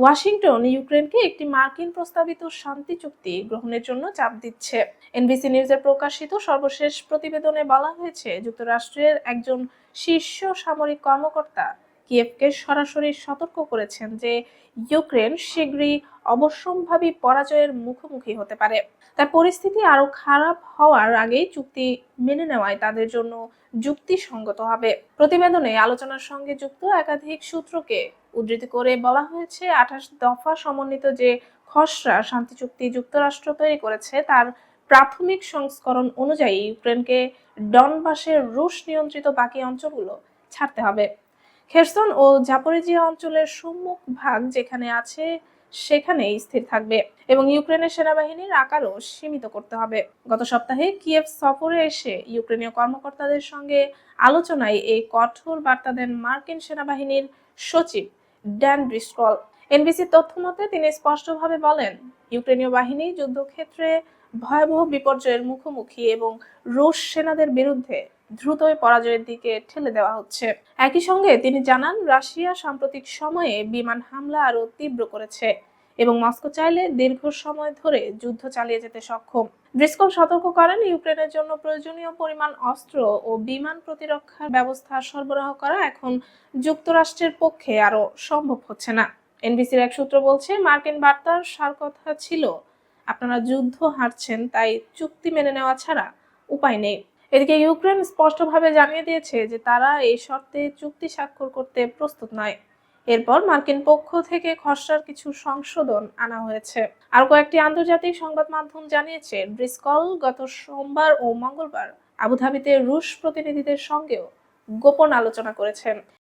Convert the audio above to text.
Washington ইউক্রেনকে একটি মার্কিন প্রস্তাবিত শান্তি চুক্তি গ্রহণের জন্য চাপ দিচ্ছে। এনবিসি নিউজে প্রকাশিত সর্বশেষ প্রতিবেদনে বলা হয়েছে, যুক্তরাষ্ট্রের একজন শীর্ষ সামরিক কর্মকর্তা কিয়েভকে সরাসরি সতর্ক করেছেন যে ইউক্রেন শীঘ্রই অবশ্যম্ভাবী পরাজয়ের মুখোমুখি হতে পারে। তার পরিস্থিতি আরো খারাপ হওয়ার আগেই চুক্তি মেনে নেওয়ায় তাদের জন্য যুক্তিসঙ্গত হবে। প্রতিবেদনে আলোচনার সঙ্গে যুক্ত একাধিক সূত্রকে উদ্ধৃতি করে বলা হয়েছে, 28 দফা সমন্বিত যে খসড়া শান্তি চুক্তি যুক্তরাষ্ট্র তৈরি করেছে তার প্রাথমিক সংস্করণ অনুযায়ী ইউক্রেনকে ডনবাসের রুশ নিয়ন্ত্রিত বাকি অঞ্চলগুলো ছাড়তে হবে। খেরসন ও জাপোরিজিয়া অঞ্চলের সম্মুখ ভাগ যেখানে আছে সেখানেই স্থির থাকবে এবং ইউক্রেনের সেনাবাহিনীর আকারও সীমিত করতে হবে। গত সপ্তাহে কিয়েভ সফরে এসে ইউক্রেনীয় কর্মকর্তাদের সঙ্গে আলোচনায় এই কঠোর বার্তা দেন মার্কিন সেনাবাহিনীর সচিব ড্যান ব্রিস্টল। এনবিসির তথ্য মতে তিনি স্পষ্টভাবে বলেন, ইউক্রেনীয় বাহিনী যুদ্ধক্ষেত্রে ভয়াবহ বিপর্যয়ের মুখোমুখি এবং রুশ সেনাদের বিরুদ্ধে দ্রুতই পরাজয়ের দিকে ঠেলে দেওয়া হচ্ছে। একই সঙ্গে তিনি জানান, রাশিয়া সাম্প্রতিক সময়ে বিমান হামলা আরো তীব্র করেছে এবং মস্কো চাইলে দীর্ঘ সময় ধরে যুদ্ধ চালিয়ে যেতে সক্ষম। ব্রিস্কল সতর্ক করেন, ইউক্রেনের জন্য প্রয়োজনীয় পরিমাণ অস্ত্র ও বিমান প্রতিরক্ষার ব্যবস্থা সরবরাহ করা এখন যুক্তরাষ্ট্রের পক্ষে আরো সম্ভব হচ্ছে না। এনবিসির এক সূত্র বলছে, মার্কিন বার্তার সার কথা ছিল, আপনারা যুদ্ধ হারছেন, তাই চুক্তি মেনে নেওয়া ছাড়া উপায় নেই। এদিকে ইউক্রেন স্পষ্টভাবে জানিয়ে দিয়েছে যে তারা এই শর্তে চুক্তি স্বাক্ষর করতে প্রস্তুত নয়। এরপর মার্কিন পক্ষ থেকে খসড়ার কিছু সংশোধন আনা হয়েছে। আর কয়েকটি আন্তর্জাতিক সংবাদ মাধ্যম জানিয়েছে, ব্রিস্কল গত সোমবার ও মঙ্গলবার আবুধাবিতে রুশ প্রতিনিধিদের সঙ্গেও গোপন আলোচনা করেছেন।